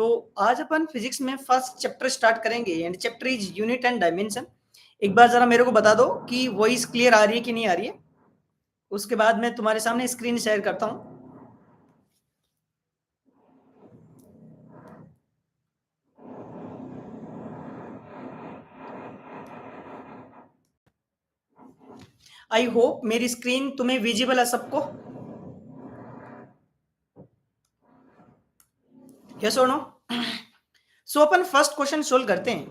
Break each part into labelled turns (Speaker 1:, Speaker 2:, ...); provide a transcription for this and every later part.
Speaker 1: तो आज अपन फिजिक्स में फर्स्ट चैप्टर स्टार्ट करेंगे and chapter is unit and dimension. एक बार जरा मेरे को बता दो कि वॉइस क्लियर आ रही है कि नहीं आ रही है। उसके बाद मैं तुम्हारे सामने स्क्रीन शेयर करता हूं। आई होप मेरी स्क्रीन तुम्हें विजिबल है सबको। यस और नो? सो अपन फर्स्ट क्वेश्चन सोल्व करते हैं।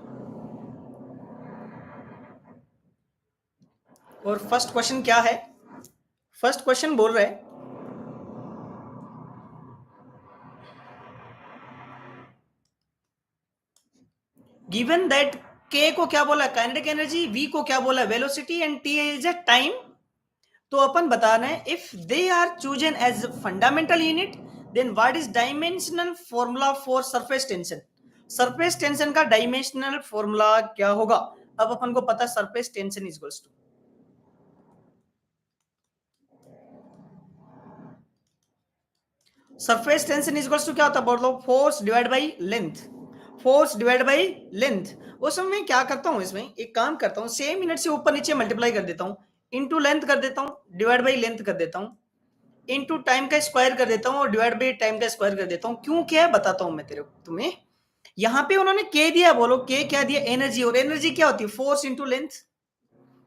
Speaker 1: और फर्स्ट क्वेश्चन क्या है? फर्स्ट क्वेश्चन बोल रहे हैं गिवन दैट के को क्या बोला काइनेटिक एनर्जी, वी को क्या बोला velocity and T is a time. तो अपन बताना है if they are chosen as fundamental unit then what is dimensional formula for surface tension. Surface tension का डायमेंशनल फॉर्मूला क्या होगा? अब अपन को पता है surface tension is equals to surface tension is equals to क्या होता है बोलो? Force divide by length. Force divide by length. उस समय मैं क्या करता हूं, इसमें एक काम करता हूं, सेम यूनिट से ऊपर नीचे मल्टीप्लाई कर देता हूं, इनटू लेंथ कर देता हूं, डिवाइड बाई लेंथ कर देता हूं, इनटू टाइम का स्क्वायर कर देता हूं और डिवाइड बाई टाइम का स्क्वायर कर देता हूं। क्यों क्या है बताता हूं मैं तुम्हें। यहां पे उन्होंने के दिया, बोलो के क्या दिया? एनर्जी। और एनर्जी क्या होती है? Force into length.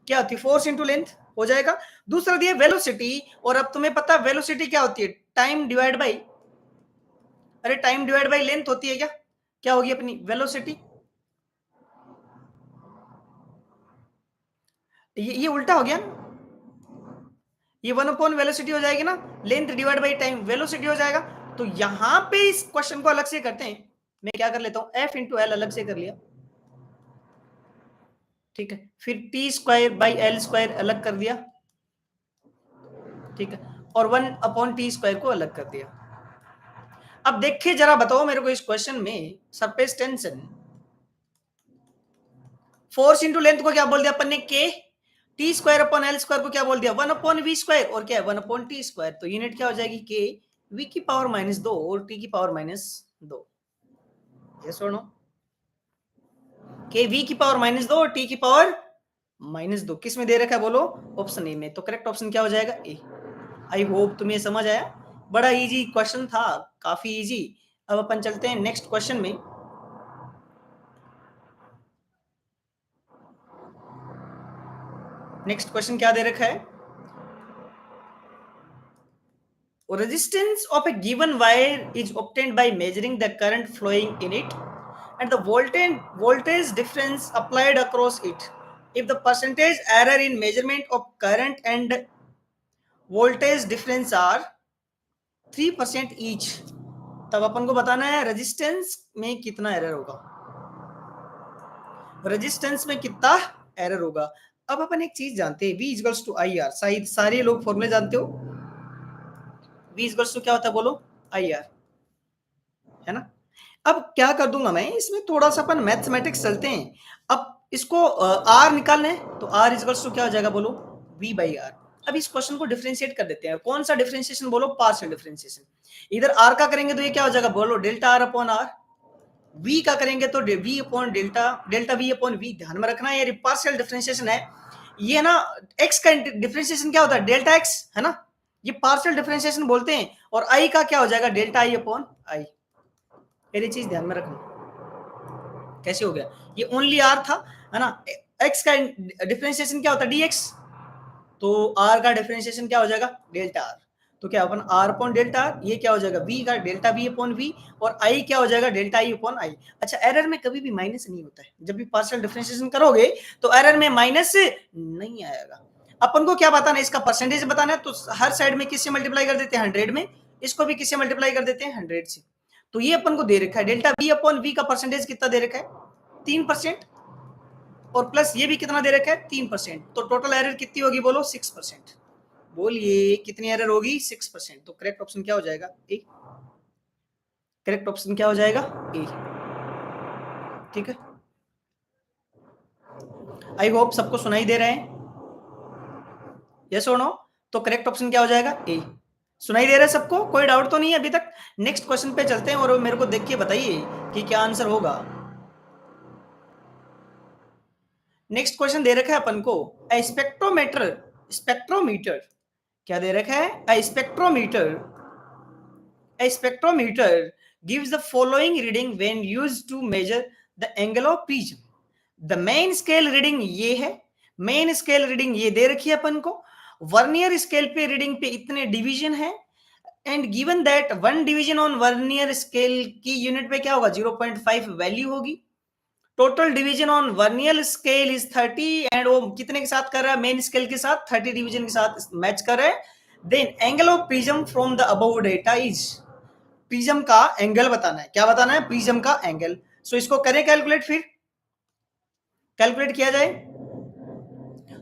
Speaker 1: क्या होती है? फोर्स इंटू लेंथ हो जाएगा। दूसरा दिया वेलोसिटी, और अब तुम्हें पता है वेलोसिटी क्या होती है? टाइम डिवाइड बाई, अरे टाइम डिवाइड बाई लेंथ होती है। क्या क्या होगी अपनी वेलोसिटी? ये उल्टा हो गया ना, ये 1 अपॉन वेलोसिटी हो जाएगी ना, length divide by time velocity हो जाएगा। तो यहां पे इस क्वेश्चन को अलग से करते हैं। मैं क्या कर लेता हूं, एफ इंटू एल अलग से कर लिया, ठीक है। फिर T square by L square अलग कर दिया, ठीक है। और 1 अपॉन टी स्क्वायर को अलग कर दिया। अब देखिए जरा बताओ मेरे को इस क्वेश्चन में surface tension, force into length को क्या बोल दिया अपन ने? के। T square upon L square को क्या बोल दिया? 1 अपॉन वी स्क्वायर। और क्या है? 1 अपॉन टी स्क्वायर। तो यूनिट क्या हो जाएगी? के वी की पावर -2 और टी की पावर -2। यस और नो? के वी की पावर -2 और टी की पावर -2 किस में दे रखा है बोलो? ऑप्शन ए में। तो करेक्ट ऑप्शन क्या हो जाएगा? ए। आई होप तुम्हें समझ आया। बड़ा इजी क्वेश्चन था, काफी इजी। अब अपन चलते हैं नेक्स्ट क्वेश्चन में। नेक्स्ट क्वेश्चन क्या दे रखा है? Resistance of a given wire is obtained by measuring the current flowing in it and the voltage difference applied across it. If the percentage error in measurement of current and voltage difference are 3% each, तब अपन को बताना है resistance में कितना error होगा। Resistance में कितना error होगा। अब अपन एक चीज जानते हैं, V equals to I R. शायद सारे लोग फॉर्मूले जानते हो। V इक्वल्स टू क्या होता है बोलो? आई आर, है ना। अब क्या कर दूंगा मैं, इसमें थोड़ा सा अपन मैथमेटिक्स चलते हैं। अब इसको आर निकालना है तो आर इक्वल्स टू क्या हो जाएगा बोलो? V by R. अब इस क्वेश्चन को डिफरेंशिएट कर देते हैं। कौन सा डिफरेंशिएशन बोलो? Partial differentiation. इधर आर का करेंगे तो ये क्या हो जाएगा बोलो? Delta R upon R. V का करेंगे तो V upon delta, delta V upon V. ध्यान में रखना ये पार्शियल डिफरेंशिएशन है। ये ना एक्स का डिफरेंशिएशन क्या होता है? डेल्टा एक्स, है ना। ये पार्शियल डिफरेंशिएशन बोलते हैं। और आई का क्या हो जाएगा? Delta I upon I. ये चीज ध्यान में रखना। कैसे हो गया? ये ओनली आर था, है ना। एक्स का डिफरेंशिएशन क्या होता है? डीएक्स। तो आर का डिफरेंशिएशन क्या हो जाएगा? Delta R. तो क्या अपन आर अपॉन डेल्टा आर, ये क्या हो जाएगा? वी का डेल्टा वी अपॉन वी, और आई क्या हो जाएगा? Delta I upon I. अच्छा, एरर में कभी भी माइनस नहीं होता है। जब भी पार्शियल डिफरेंशिएशन करोगे तो एरर में माइनस नहीं आएगा। अपन को क्या बताना है? इसका परसेंटेज बताना है। तो हर साइड में किससे मल्टीप्लाई कर देते हैं? 100 में। इसको भी किससे मल्टीप्लाई कर देते हैं? 100 से। तो ये अपन को दे रखा है डेल्टा वी अपॉन वी का परसेंटेज कितना दे रखा है? 3%। और प्लस ये भी कितना दे रखा है? 3%। तो टोटल एरर कितनी होगी बोलो? 6%। बोलिए कितनी एरर होगी? 6%। तो करेक्ट ऑप्शन क्या हो जाएगा? ए। करेक्ट ऑप्शन क्या हो जाएगा? ए। ठीक है, आई होप सबको सुनाई दे रहे हैं। यस और नो? तो करेक्ट ऑप्शन क्या हो जाएगा? ए। सुनाई दे रहा है सबको? कोई डाउट तो नहीं है अभी तक? नेक्स्ट क्वेश्चन पे चलते हैं और मेरे को देख के बताइए कि क्या आंसर होगा। नेक्स्ट क्वेश्चन दे रखा है अपन को, स्पेक्ट्रोमीटर, स्पेक्ट्रोमीटर क्या दे रखा है? A spectrometer gives the following reading when used to measure the angle of prism. The main scale reading ये है, मेन स्केल रीडिंग ये दे रखी है अपन को, वर्नियर स्केल पे रीडिंग पे इतने डिवीजन है, and given that one division on vernier scale की यूनिट पे क्या होगा? 0.5 वैल्यू होगी। Total division on vernier scale is 30 and वो कितने के साथ कर रहा है? मेन स्केल के साथ 30 डिवीजन के साथ मैच कर रहा है। Then angle of prism from the above data is, prism का एंगल बताना है। क्या बताना है? प्रिज्म का एंगल। सो इसको करें कैलकुलेट, फिर कैलकुलेट किया जाए।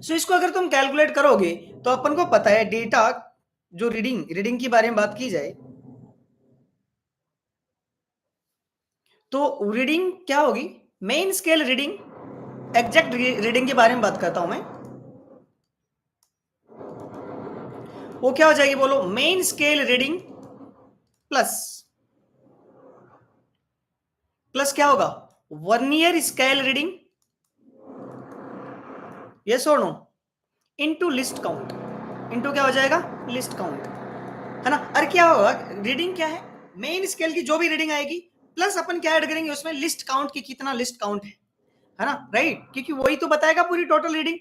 Speaker 1: सो इसको अगर तुम कैलकुलेट करोगे तो अपन को पता है डेटा जो रीडिंग के बारे में बात की जाए तो रीडिंग क्या होगी? Main scale reading, exact reading के बारे में बात करता हूं मैं, वो क्या हो जाएगी बोलो? Main scale reading plus plus क्या होगा? वर्नियर स्केल रीडिंग, यस और no, into least count, into क्या हो जाएगा? लिस्ट काउंट, है ना? अरे क्या होगा? रीडिंग क्या है? मेन स्केल की जो भी रीडिंग आएगी प्लस अपन क्या ऐड करेंगे उसमें? लिस्ट काउंट की, कितना लिस्ट काउंट है ना? राइट, क्योंकि वही तो बताएगा पूरी टोटल रीडिंग।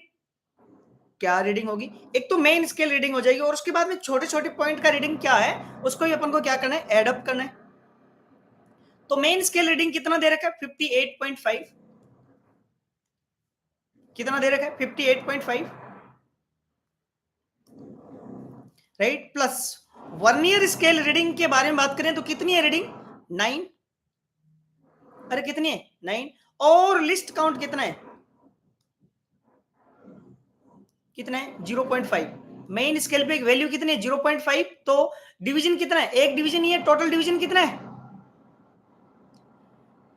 Speaker 1: क्या रीडिंग होगी? एक तो मेन स्केल रीडिंग हो जाएगी और उसके बाद में छोटे छोटे पॉइंट का रीडिंग क्या है उसको ही अपन को क्या करना है? एड अप करना है। तो मेन स्केल रीडिंग कितना दे रखा है? 58.5। कितना दे रखा है? 58.5, right. Plus vernier scale reading के बारे में बात करें तो कितनी है रीडिंग? 9। अरे कितनी है? 9। और लिस्ट काउंट कितना है? कितना है? 0.5। मेन स्केल पे एक वैल्यू कितनी है? 0.5। तो डिवीजन कितना है? एक डिवीजन ही है। टोटल डिवीजन कितना है?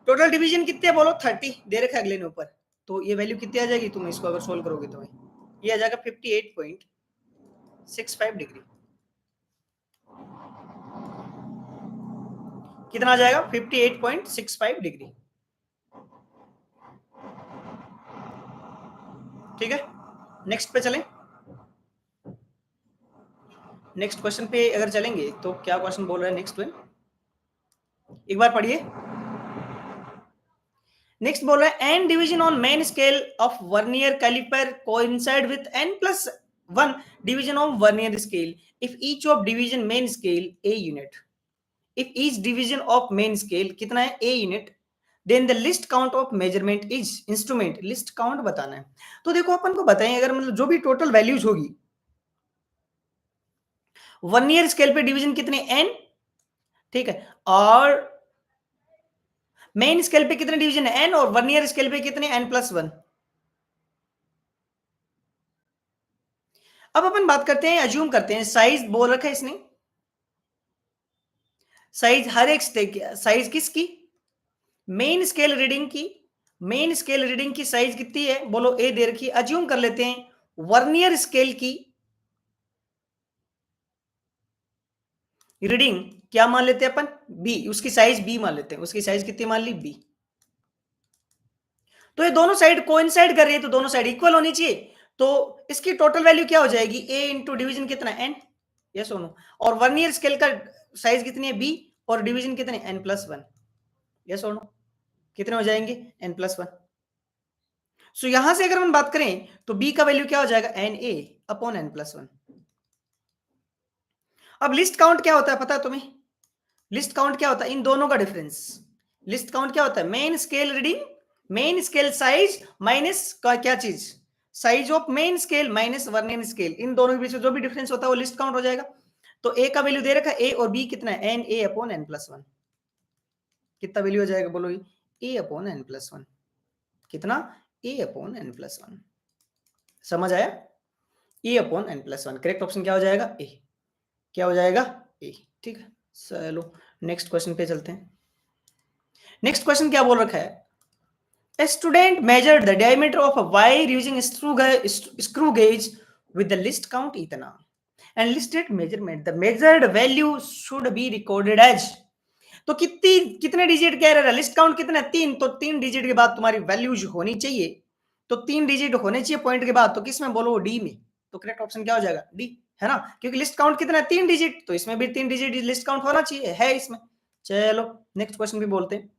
Speaker 1: टोटल डिवीजन कितने बोलो? 30 दे रखा है अगले ने ऊपर। तो ये वैल्यू कितनी आ जाएगी? तुम इसको अगर सोल्व करोगे तो ये आ जाएगा 58.65 डिग्री। कितना आ जाएगा? 58.65 डिग्री। ठीक है, नेक्स्ट पे चलें। नेक्स्ट क्वेश्चन पे अगर चलेंगे तो क्या क्वेश्चन बोल रहा है नेक्स्ट में? एक बार पढ़िए। नेक्स्ट बोल रहा है N division on main scale of vernier caliper coincide with N plus 1 division of vernier scale if each of division main scale A unit, if each division of main scale कितना है? A unit, then the least count of measurement is instrument, least count बताना है। तो देखो अपन को बताएं, अगर मतलब जो भी टोटल वैल्यूज होगी वर्नियर स्केल पे डिवीजन कितने? एन, ठीक है, और मेन स्केल पे कितने डिवीजन है? एन, और वर्नियर स्केल पे कितने? N plus 1। अब अपन बात करते हैं, अज्यूम करते हैं साइज बोल रखा है इसने, साइज हर एक साइज किसकी? मेन स्केल रीडिंग की, मेन स्केल रीडिंग की साइज कितनी है बोलो? ए दे रखी है। अज्यूम कर लेते हैं वर्नियर स्केल की रीडिंग क्या मान लेते हैं अपन? बी, उसकी साइज बी मान लेते हैं। उसकी साइज कितनी मान ली? बी। तो ये दोनों साइड कोइंसाइड कर रही है तो दोनों साइड इक्वल होनी चाहिए। तो इसकी टोटल वैल्यू क्या हो जाएगी? ए इंटू डिवीजन कितना? एन, यस और नो। और वर्नियर स्केल का साइज कितनी है? बी, और डिवीजन कितने? एन प्लस 1, यस और नो। कितने हो जाएंगे? N plus 1। सो यहां से अगर हम बात करें तो बी का वैल्यू क्या हो जाएगा? N A upon N plus 1। अब लिस्ट काउंट क्या होता है पता है तुम्हें? लिस्ट काउंट क्या होता है? इन दोनों का डिफरेंस। लिस्ट काउंट क्या होता है? Main scale reading, main scale size minus क्या चीज? Size of main scale minus vernier scale, इन दोनों के बीच में जो भी डिफरेंस होता है वो लिस्ट काउंट हो जाएगा। तो ए का वैल्यू दे रखा है, ए और बी कितना है? N A upon N plus 1। कितना वैल्यू हो जाएगा बोलो? A upon N plus 1। कितना? A upon N plus 1। समझ आया? A upon N plus 1। Correct option क्या हो जाएगा? ए। क्या हो जाएगा? ए। ठीक है, चलो नेक्स्ट क्वेश्चन पे चलते हैं। नेक्स्ट क्वेश्चन क्या बोल रखा है? A student measured the diameter of a wire using screw gauge with the least count इतना, and listed measurement the measured value should be recorded as. तो कितने डिजिट कह रहा है, लिस्ट काउंट कितने, 3, तो 3 डिजिट के बाद तुम्हारी वैल्यूज होनी चाहिए, तो 3 डिजिट होने चाहिए पॉइंट के बाद, तो किस में बोलो, डी में। तो करेक्ट ऑप्शन क्या हो जाएगा, डी, है ना, क्योंकि लिस्ट काउंट कितना है, 3 डिजिट, तो इसमें भी 3 डिजिट लिस्ट काउंट होना चाहिए, है इसमें। चलो नेक्स्ट क्वेश्चन भी बोलते हैं।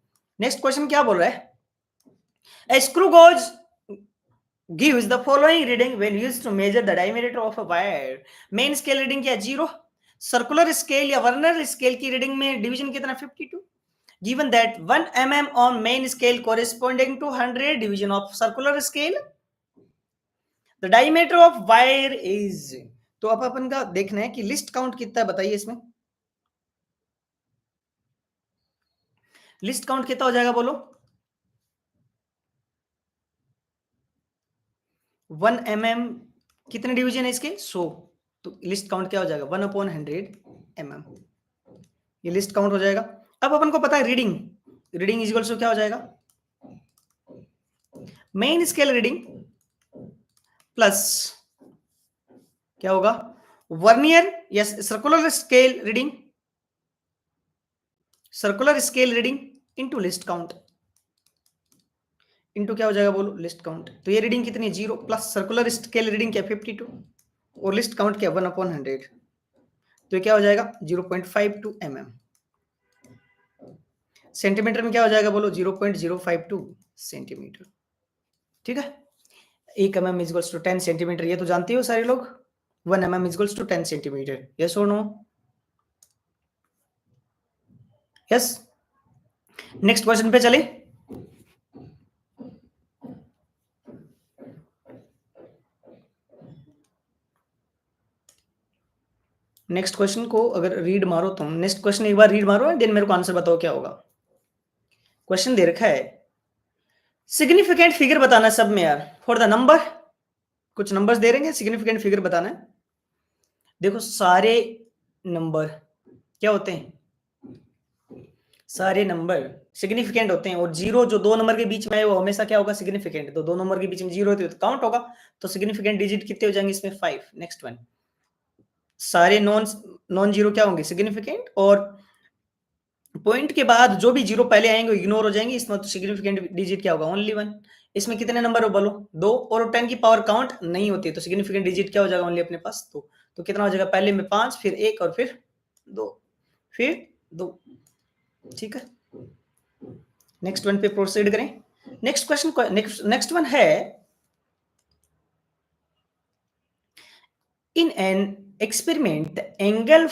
Speaker 1: नेक्स्ट क्वेश्चन क्या बोल रहा है, a screw gauge gives the following reading when used to measure the diameter of a wire। Main scale reading क्या, 0। सर्कुलर स्केल या वर्नर स्केल की रीडिंग में डिवीजन कितना, 52। given that 1 mm on main scale corresponding to 100 division of circular scale, the diameter of wire is। तो अब अपन का देखना है कि लिस्ट काउंट कितना है, बताइए इसमें लिस्ट काउंट कितना हो जाएगा, बोलो। 1 mm कितने डिवीजन है इसके, 100, तो लिस्ट काउंट क्या हो जाएगा, 1/100 mm, ये लिस्ट काउंट हो जाएगा। अब अपन को पता है reading, reading is equal to क्या हो जाएगा, मेन स्केल रीडिंग प्लस क्या होगा, वर्नियर या circular scale reading, circular scale reading into least count, into क्या हो जाएगा, बोलो, लिस्ट काउंट। तो ये रीडिंग कितनी है, 0, प्लस सर्कुलर स्केल रीडिंग क्या, 52, और लिस्ट काउंट क्या, 1/100, तो ये क्या हो जाएगा, 0.52 mm। सेंटीमीटर में क्या हो जाएगा, बोलो, 0.052 सेंटीमीटर, ठीक है। 1 mm is equals to 10 centimeter, ये तो जानते हो सारे लोग, 1 mm is equals to 10 centimeter, yes और नो, यस। नेक्स्ट क्वेश्चन पे चले। नेक्स्ट क्वेश्चन को अगर रीड मारो तुम, नेक्स्ट क्वेश्चन एक बार रीड मारो, देन मेरे को आंसर बताओ क्या होगा। क्वेश्चन दे रखा है, सिग्निफिकेंट फिगर बताना सब में यार, फॉर द नंबर, कुछ नंबर्स दे रहे हैं, सिग्निफिकेंट फिगर बताना है। देखो सारे नंबर क्या होते हैं, सारे नंबर सिग्निफिकेंट होते हैं, और जीरो जो 2 नंबर के बीच में है वो हमेशा क्या होगा, सिग्निफिकेंट। तो 2 नंबर के बीच में 0 होती है तो काउंट होगा, तो सिग्निफिकेंट डिजिट कितने हो जाएंगे इसमें, 5। नेक्स्ट वन, सारे नॉन जीरो क्या होंगे, सिग्निफिकेंट, और पॉइंट के बाद जो भी जीरो पहले आएंगे इग्नोर हो जाएंगे, इसमें तो सिग्निफिकेंट डिजिट क्या होगा, ओनली 1। इसमें कितने नंबर हो, बोलो, 2, और 10 की पावर काउंट नहीं होती, तो सिग्निफिकेंट डिजिट क्या हो जाएगा, ओनली अपने पास 2। तो कितना हो जाएगा, पहले में 5, फिर 1, और फिर 2, फिर 2, ठीक है। नेक्स्ट वन पे प्रोसीड करें। नेक्स्ट क्वेश्चन, नेक्स्ट वन है, in an experiment the angle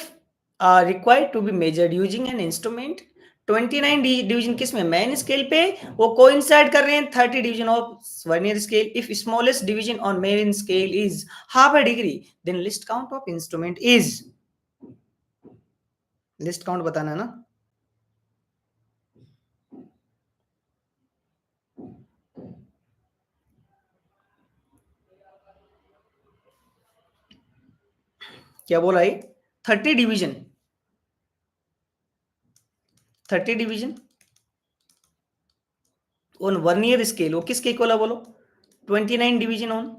Speaker 1: are required to be measured using an instrument. 29 division किस में, मैन स्केल पे, वो कोइंसाइड कर रहे हैं 30 division of vernier scale. If smallest division on main scale is half a degree, then least count of instrument is. Least count बताना है ना, क्या बोला है, 30 division, 30 division on vernier scale, वो किसके इक्वल है, बोलो, 29 डिवीजन ऑन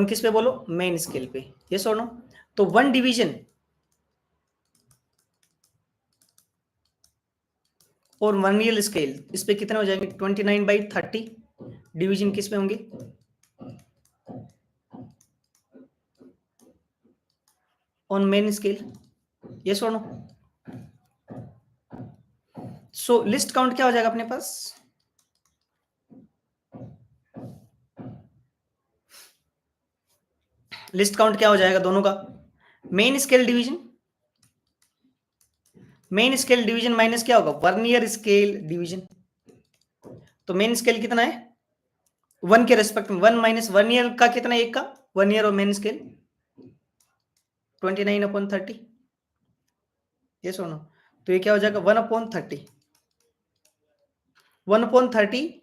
Speaker 1: किस पे, बोलो, मेन स्केल पे, यस और नो। तो 1 डिवीजन और वर्नियर स्केल, इस पे कितने हो जाएंगे, 29/30 डिवीजन किस पे होंगे, ऑन मेन स्केल, यस और नो। सो लिस्ट काउंट क्या हो जाएगा अपने पास, लिस्ट काउंट क्या हो जाएगा दोनों का, main scale division, main scale division minus क्या होगा, वर्नियर स्केल डिवीजन। तो मेन स्केल कितना है, 1 के रेस्पेक्ट में, 1 माइनस वर्नियर का कितना है, 1 का, वर्नियर और मेन स्केल 29/30, ये सुनो। तो ये क्या हो जाएगा, 1/30, 1/30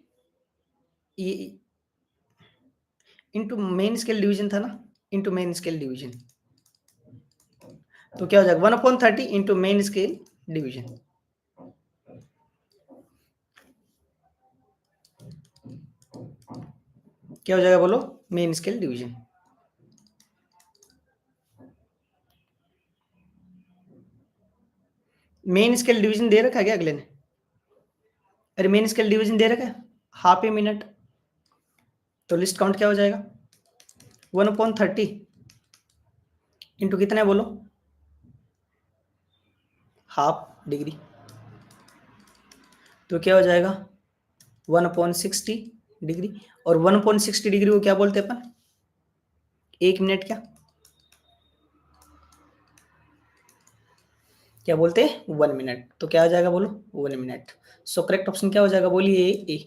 Speaker 1: इंटू मेन स्केल डिवीजन था ना, इंटू मेन स्केल डिवीजन, तो क्या हो जाएगा, 1/30 इंटू मेन स्केल डिवीजन। क्या हो जाएगा, बोलो, main scale division. Main scale division दे रखा है क्या अगले ने? अरे मेन स्केल डिवीजन दे रखा है हाफ ए मिनट, तो लिस्ट काउंट क्या हो जाएगा 1/30 इंटू कितना है बोलो, हाफ डिग्री, तो क्या हो जाएगा 1/60 डिग्री। और 1/60 डिग्री को क्या बोलते हैं अपन, 1 मिनट क्या बोलते हैं 1 मिनट, तो क्या आ जाएगा बोलो 1 मिनट। सो करेक्ट ऑप्शन क्या हो जाएगा बोलिए ए,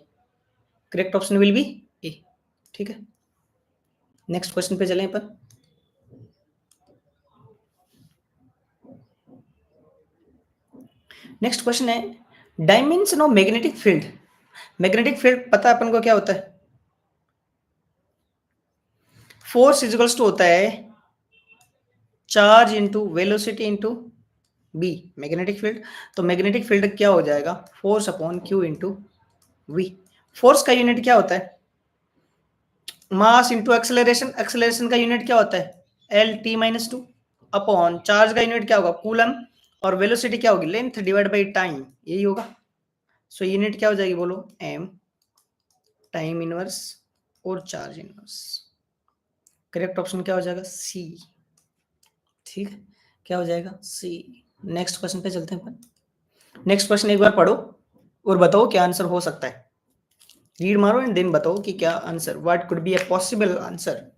Speaker 1: करेक्ट ऑप्शन विल बी ए। ठीक है, नेक्स्ट क्वेश्चन पे चलें अपन। नेक्स्ट क्वेश्चन है dimension of magnetic field. Magnetic field पता है अपन को क्या होता है, फोर्स इजिकल्स टू होता है charge into velocity into B, magnetic field. तो मैग्नेटिक फील्ड क्या हो जाएगा force upon Q into V. Force का यूनिट क्या होता है मास इंटू एक्सेलरेशन, एक्सेलरेशन का यूनिट क्या होता है L T minus two, upon charge का यूनिट क्या होगा कूलम, और वेलोसिटी क्या होगी लेंथ डिवाइड बाई टाइम, यही होगा। सो यूनिट क्या हो जाएगी बोलो एम, टाइम इनवर्स और चार्ज इनवर्स। करेक्ट ऑप्शन क्या हो जाएगा सी। ठीक है, क्या हो जाएगा सी। नेक्स्ट क्वेश्चन पे चलते हैं अपन। नेक्स्ट क्वेश्चन एक बार पढ़ो और बताओ क्या आंसर हो सकता है, रीड मारो एंड देन बताओ कि क्या answer, what could be a possible answer.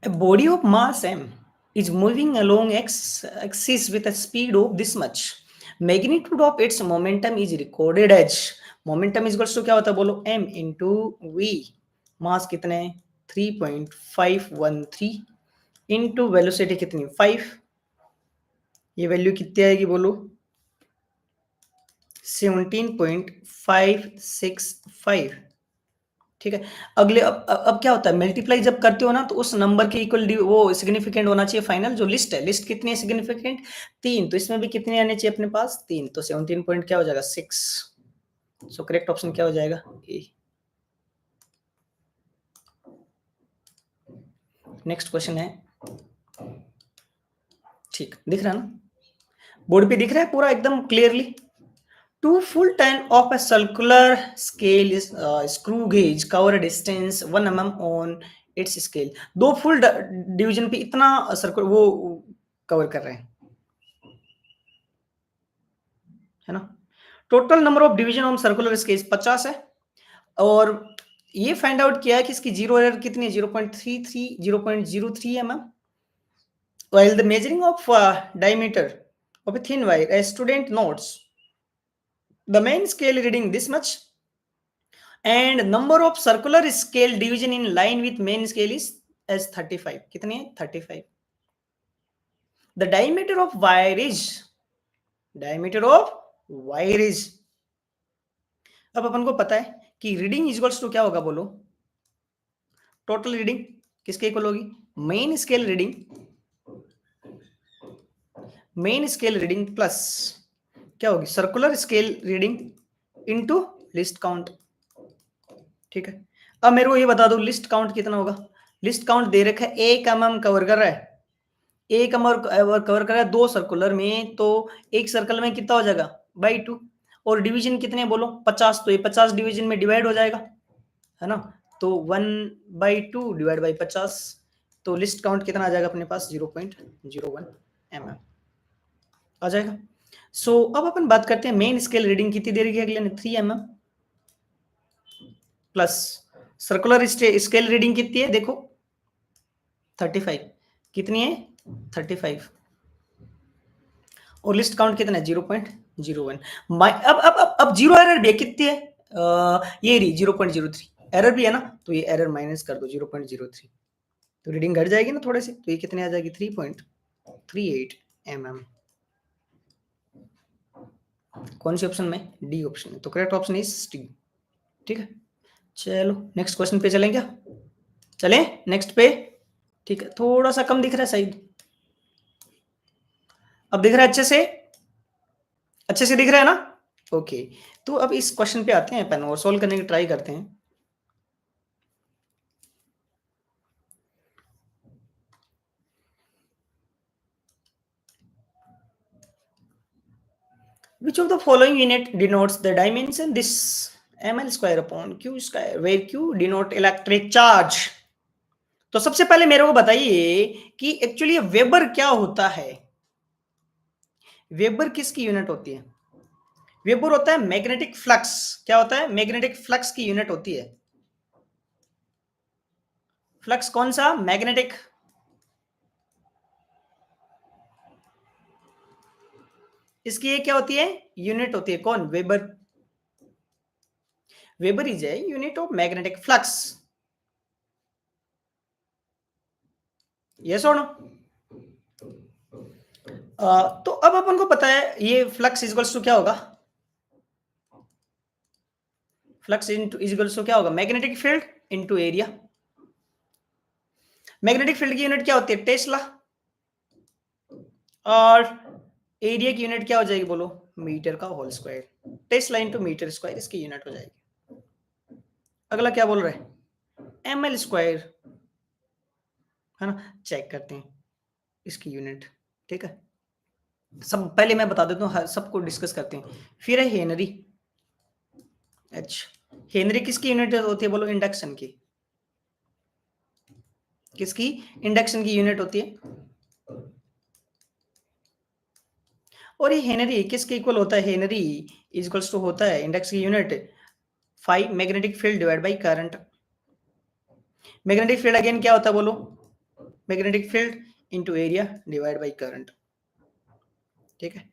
Speaker 1: A body of mass m is moving along x axis with a speed of this much. Magnitude of its momentum is recorded as momentum is equals to क्या होता है बोलो m into v। मास कितने 3.513 into velocity कितनी 5, ये value कितनी आएगी बोलो 17.565। ठीक है, अगले अब क्या होता है मल्टीप्लाई जब करते हो ना तो उस नंबर के इक्वल वो सिग्निफिकेंट होना चाहिए फाइनल जो लिस्ट है, लिस्ट कितनी है सिग्निफिकेंट 3, तो इसमें भी कितने आने चाहिए अपने पास 3, तो 17 पॉइंट क्या हो जाएगा 6। सो करेक्ट ऑप्शन क्या हो जाएगा ए। नेक्स्ट क्वेश्चन है, ठीक दिख रहा है ना बोर्ड पे, दिख रहा है पूरा एकदम clearly. Two full turn of a circular scale is screw gauge cover distance 1 mm on its scale. दो फुल डिवीजन पे इतना सर्कुलर वो कवर कर रहे हैं, है ना। Total number of division on circular scale 50 है, और ये फाइंड आउट किया है कि इसकी जीरो एरर कितनी है 0.03 mm। while the measuring of diameter of a thin wire a student notes the main scale reading this much and number of circular scale division in line with main scale is as 35, कितनी है 35। the diameter of wire is अब अपन को पता है कि reading equals to क्या होगा बोलो, टोटल रीडिंग किसके इक्वल होगी मेन स्केल रीडिंग प्लस क्या होगी circular scale reading into least count. ठीक है, अब मेरे को ये बता दो लिस्ट काउंट कितना होगा। लिस्ट काउंट दे रखा है 1 mm कवर कर रहा है, 1 mm कवर कर रहा है 2 सर्कुलर में, तो एक सर्कल में कितना हो जाएगा बाई 2, और डिवीजन कितने बोलो 50, तो ये 50 डिवीजन में डिवाइड हो जाएगा, है ना। तो 1/2 डिवाइड बाई 50, तो लिस्ट काउंट कितना आ जाएगा अपने पास 0.01 mm आ जाएगा। सो अब अपन बात करते हैं मेन स्केल रीडिंग कितनी दे रही है अगले ने 3 mm plus circular scale reading कितनी है देखो 35, कितनी है 35, और लिस्ट काउंट कितना है 0.01। अब जीरो एरर भी है कितनी है ये रही 0.03 एरर भी है ना, तो ये एरर माइनस कर दो 0.03, तो रीडिंग घट जाएगी ना थोड़े से, तो ये कितने आ जाएगी 3.38 mm। कौन सी ऑप्शन में डी ऑप्शन है, तो करेक्ट ऑप्शन इज डी। ठीक है, चलो नेक्स्ट क्वेश्चन पे चलें क्या, चलें नेक्स्ट पे। ठीक है, थोड़ा सा कम दिख रहा है साइड, अब दिख रहा है अच्छे से दिख रहा है ना। ओके, तो अब इस क्वेश्चन पे आते हैं अपन और सोल्व करने की ट्राई करते हैं। Which of the following unit denotes the dimension this ml square upon q square where q denote electric charge? तो सबसे पहले मेरे को बताइए कि एक्चुअली वेबर क्या होता है? वेबर किसकी यूनिट होती है? वेबर होता है मैग्नेटिक फ्लक्स। क्या होता है? मैग्नेटिक फ्लक्स की यूनिट होती है। फ्लक्स कौन सा? मैग्नेटिक। इसकी ये क्या होती है? यूनिट होती है। कौन? Weber. Weber is a unit of magnetic flux. Yes और नो? तो अब अपन को पता है ये फ्लक्स इक्वल्स टू क्या होगा? फ्लक्स इनटू इक्वल्स टू क्या होगा? Magnetic field into area. Magnetic field की यूनिट क्या होती है? टेस्ला। और एरिया की यूनिट क्या हो जाएगी बोलो? मीटर का whole square. Tesla into meter square इसकी यूनिट हो जाएगी। अगला क्या बोल रहे हैं? एमएल स्क्वायर, है ना? चेक करते हैं इसकी यूनिट। ठीक है, सब पहले मैं बता देता हूँ, सबको डिस्कस करते हैं। फिर है हेनरी। हेनरी किसकी यूनिट होती है बोलो? इंडक्शन की। किसकी? इंडक्शन की यूनिट होती है। और ये हेनरी किसके इक्वल होता है? हेनरी इक्वल्स टू होता है इंडक्शन की unit 5 magnetic field divide by current. Magnetic field again क्या होता है बोलो? Magnetic field into area divide by current. ठीक है,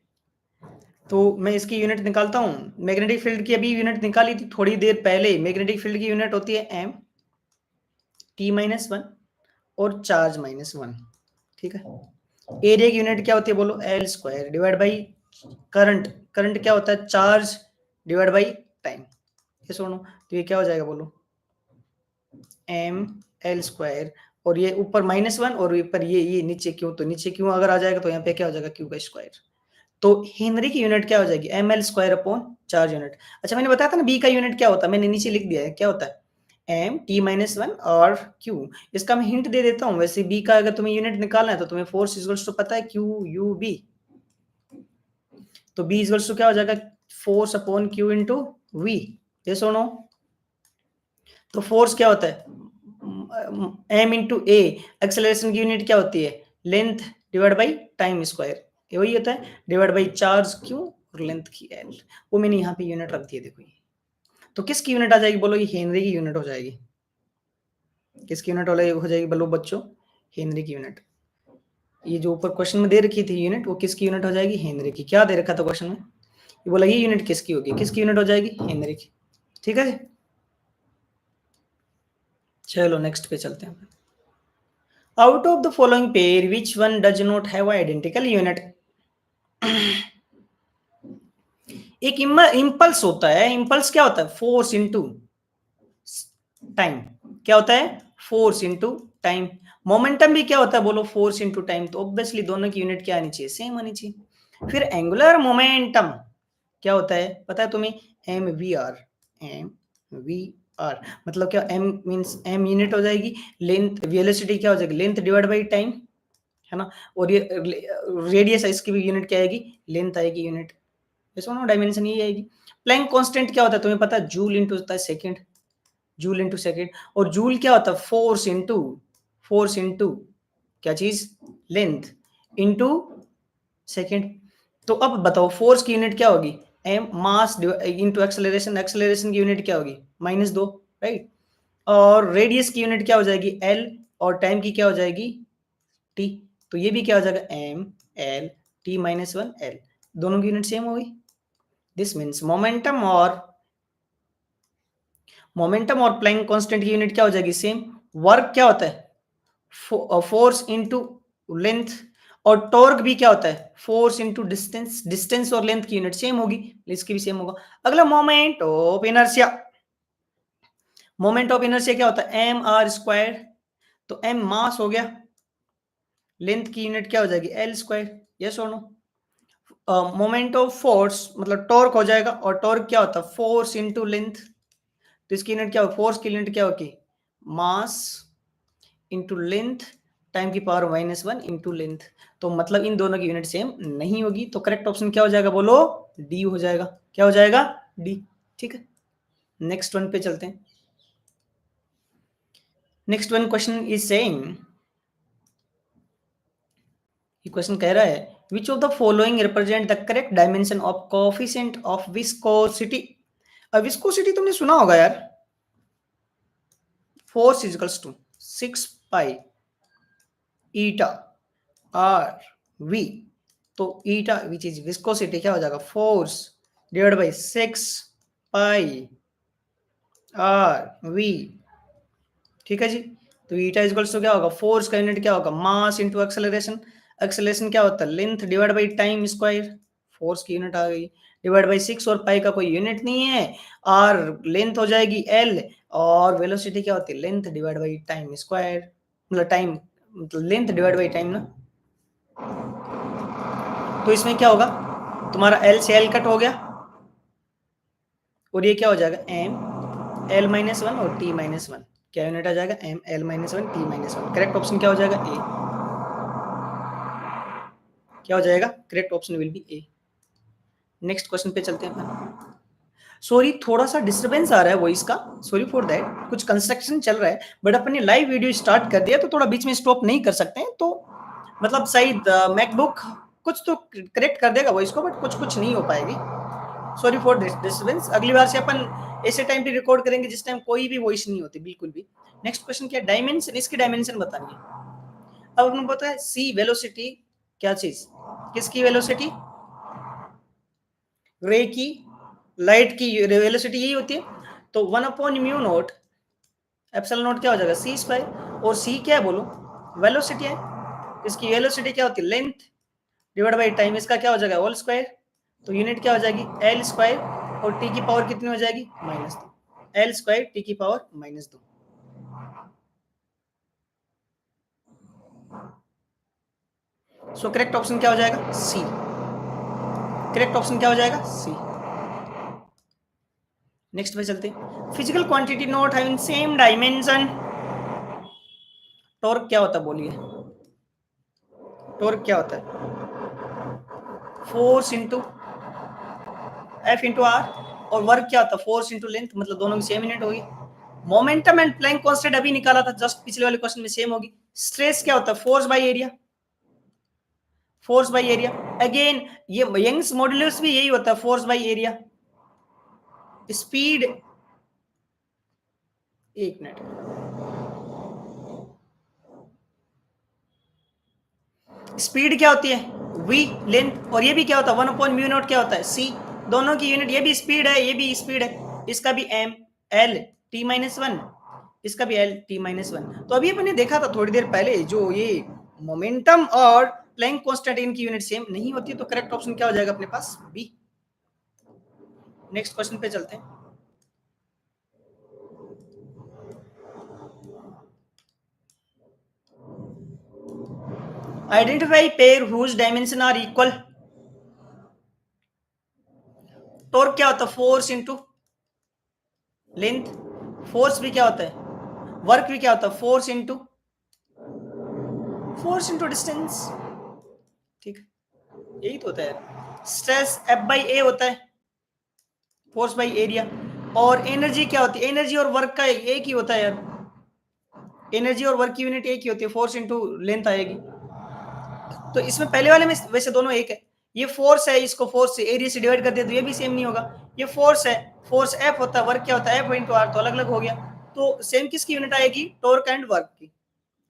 Speaker 1: तो मैं इसकी यूनिट निकालता हूं। मैग्नेटिक फील्ड की अभी यूनिट निकाली थी थोड़ी देर पहले। मैग्नेटिक फील्ड की यूनिट होती है एम टी माइनस वन और चार्ज माइनस वन। ठीक है, एरिया की यूनिट क्या होती है बोलो? L square divide by current. Current क्या होता है? Charge divide by time. ये सुनो, तो ये क्या हो जाएगा बोलो? एम एल स्क्वायर, और ये ऊपर माइनस वन और ऊपर ये नीचे क्यों? तो नीचे क्यों अगर आ जाएगा तो यहाँ पे क्या हो जाएगा? क्यू का स्क्वायर। तो हेनरी की यूनिट क्या हो जाएगी? M L square upon charge unit. अच्छा, मैंने बताया था ना बी का यूनिट क्या होता है, मैंने नीचे लिख दिया है। क्या होता है? एम टी माइनस वन और क्यू। इसका मैं हिंट दे देता हूँ। वैसे बी का अगर तुम्हें यूनिट निकालना है तो तुम्हें फोर्स इक्वल्स टू पता है, क्यू यू बी। तो बी इक्वल्स टू क्या हो जाएगा? Force upon Q into V. ये सुनो, तो फोर्स क्या होता है? M into A. एक्सेलरेशन की यूनिट क्या होती है? Length divide by time square. ये वही होता है, डिवाइड बाई चार्ज क्यू और लेंथ की एल। वो मैंने यहाँ पे यूनिट रख दी है, देखो ये। तो किसकी यूनिट आ जाएगी बोलो? ये हेनरी की यूनिट हो जाएगी। किसकी यूनिट हो जाएगी बोलो बच्चों? हेनरी की यूनिट। ये जो ऊपर क्वेश्चन में दे रखी थी यूनिट, वो किसकी यूनिट हो जाएगी? हेनरी की। क्या दे रखा था क्वेश्चन में? ये बोला ये यूनिट किसकी होगी? किसकी यूनिट हो जाएगी? हेनरी की। ठीक है, चलो नेक्स्ट पे चलते हैं। Out of the following pair which one does not have identical unit? एक इंपल्स होता है। इंपल्स क्या होता है? Force into time. क्या होता है? Force into time. मोमेंटम भी क्या होता है बोलो? Force into time. तो ऑब्वियसली दोनों की यूनिट क्या आनी चाहिए? सेम आनी चाहिए। फिर एंगुलर मोमेंटम क्या होता है पता है तुम्हें? M V R. M V R मतलब क्या? एम मींस एम यूनिट हो जाएगी। लेंथ वेलोसिटी क्या हो जाएगी? लेंथ डिवाइड बाई टाइम, है ना? और ये रेडियस है, इसकी भी यूनिट क्या आएगी? लेंथ आएगी यूनिट। इसमें ना डायमेंशन यही आएगी। प्लैंक कांस्टेंट क्या होता है तुम्हें पता है? जूल इनटू होता है सेकंड। Joule into second. और जूल क्या होता है? फोर्स इनटू क्या चीज? Length into second. तो अब बताओ फोर्स की यूनिट क्या होगी? M mass into acceleration. Acceleration की यूनिट क्या होगी? माइनस दो, राइट? और रेडियस की यूनिट क्या हो जाएगी? एल। और टाइम की क्या हो जाएगी? टी। तो ये भी क्या हो जाएगा? M L T minus one L. दोनों की यूनिट सेम होगी। दिस मीन्स मोमेंटम और प्लैंक कांस्टेंट की यूनिट क्या हो जाएगी? सेम। वर्क क्या होता है? Force into length. और टॉर्क भी क्या होता है? Force into distance. डिस्टेंस और लेंथ की यूनिट सेम होगी, इसकी भी सेम होगा। अगला moment of inertia. Moment of inertia क्या होता है? M R square. तो एम मास हो गया, लेंथ की यूनिट क्या हो जाएगी? L square. यस और नो? मोमेंट ऑफ फोर्स मतलब टॉर्क हो जाएगा, और टॉर्क क्या होता है? Force into length. तो इसकी यूनिट क्या हो? फोर्स की यूनिट क्या होगी? मास इनटू लेंथ टाइम की पावर -1 इंटू लेंथ। तो मतलब इन दोनों की यूनिट सेम नहीं होगी, तो करेक्ट ऑप्शन क्या हो जाएगा बोलो? डी हो जाएगा। क्या हो जाएगा? डी। ठीक है, नेक्स्ट वन पे चलते हैं। Next one question is saying, ये क्वेश्चन कह रहा है which of the following represent the correct dimension of coefficient of viscosity. अब विस्कोसिटी तुमने सुना होगा यार, force is equals to 6 pi eta R V. तो ईटा विच इज विस्कोसिटी क्या हो जाएगा? Force divide by 6 pi R V. ठीक है जी। तो ईटा इज इक्वल्स टू क्या होगा? फोर्स का यूनिट क्या होगा? मास इंटू एक्सेलरेशन। एक्सेलरेशन क्या होता है? Length divide by time square. Force की यूनिट आ गई, डिवाइड बाई 6, और पाई का कोई यूनिट नहीं है, आर लेंथ हो जाएगी एल, और वेलोसिटी क्या होती है? Length divide by time square, मतलब टाइम मतलब लेंथ डिवाइड बाई टाइम ना। तो इसमें क्या होगा? तुम्हारा एल से एल कट हो गया, और ये क्या हो जाएगा? एम एल माइनस वन और टी माइनस वन। क्या यूनिट आ जाएगा? M L minus one T minus one. Correct option क्या हो जाएगा? ए। क्या हो जाएगा? Correct option will be A. Next question पे चलते हैं। सॉरी, थोड़ा सा डिस्टरबेंस आ रहा है वॉइस का, सॉरी फॉर दैट। कुछ कंस्ट्रक्शन चल रहा है, बट अपने लाइव वीडियो स्टार्ट कर दिया तो थोड़ा बीच में स्टॉप नहीं कर सकते हैं। तो मतलब शायद मैकबुक कुछ तो करेक्ट कर देगा वॉइस को, बट कुछ नहीं हो पाएगी। Sorry for disturbance. अगली बार से अपन ऐसे टाइम पे रिकॉर्ड करेंगे जिस टाइम कोई भी वॉइस नहीं होती, बिल्कुल भी। नेक्स्ट क्वेश्चन क्या? डायमेंशन, इसकी डायमेंशन बतानी है। अब हमें पता है सी वेलोसिटी, क्या चीज? किसकी वेलोसिटी? रे की, लाइट की वेलोसिटी यही होती है। तो 1/μ0 एप्सिलॉन नॉट क्या हो जाएगा? सी स्क्वायर। और सी क्या है बोलो? वेलोसिटी है। इसकी वेलोसिटी क्या होती है? Length divide by time. इसका क्या हो जाएगा? Whole square. तो यूनिट क्या हो जाएगी? एल स्क्वायर, और टी की पावर कितनी हो जाएगी? -2। एल स्क्वायर टी की पावर -2। सो करेक्ट ऑप्शन क्या हो जाएगा? सी। करेक्ट ऑप्शन क्या हो जाएगा? सी। नेक्स्ट पे चलते हैं। Physical quantity not having same dimension. Torque क्या होता है बोलिए? टॉर्क क्या होता है? Force into F into R. और वर्क क्या होता है? फोर्स इंटू लेंथ, मतलब दोनों की सेम यूनिट होगी। मोमेंटम एंड प्लैंक कांस्टेंट अभी निकाला था जस्ट पिछले वाले क्वेश्चन में, सेम होगी। स्ट्रेस क्या होता है? Force by area. Force by area again, ये यंग्स मॉड्यूलस भी यही होता है, फोर्स बाय एरिया। स्पीड, एक मिनट, स्पीड क्या होती है? v length. और ये भी क्या होता है? 1/μ0 क्या होता है? c। दोनों की यूनिट, ये भी स्पीड है, ये भी स्पीड है। इसका भी m l t-1, इसका भी l t-1। तो अभी अपने देखा था थोड़ी देर पहले, जो ये मोमेंटम और प्लैंक कांस्टेंट इनकी यूनिट सेम नहीं होती, तो करेक्ट ऑप्शन क्या हो जाएगा अपने पास? बी। नेक्स्ट क्वेश्चन पे चलते हैं। Identify pair whose dimension are equal. Torque क्या होता है? Force into length. फोर्स भी क्या होता है? वर्क भी क्या होता है? Force into distance. ठीक, यही तो होता है। स्ट्रेस एफ बाई ए होता है, फोर्स बाई एरिया। और एनर्जी क्या होती है? एनर्जी और वर्क का एक ही होता है यार। एनर्जी और वर्क की यूनिट एक ही होती है, फोर्स इंटू लेंथ आएगी। तो इसमें पहले वाले में वैसे दोनों एक है। ये फोर्स है, इसको फोर्स से एरिया से डिवाइड कर दिया तो ये भी सेम नहीं होगा। ये फोर्स है, फोर्स एफ होता है, वर्क क्या होता है? F into R. तो अलग अलग हो गया। तो सेम किसकी यूनिट आएगी? टॉर्क एंड वर्क की।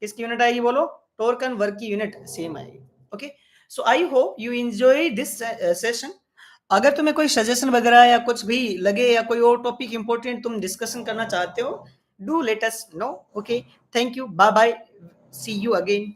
Speaker 1: किसकी यूनिट आएगी बोलो? टॉर्क एंड वर्क की यूनिट सेम आएगी। Okay, so I hope you enjoy this session. अगर तुम्हें कोई सजेशन वगैरह या कुछ भी लगे, या कोई और टॉपिक इंपॉर्टेंट तुम डिस्कशन करना चाहते हो, do let us know. Okay, thank you, bye bye, see you again.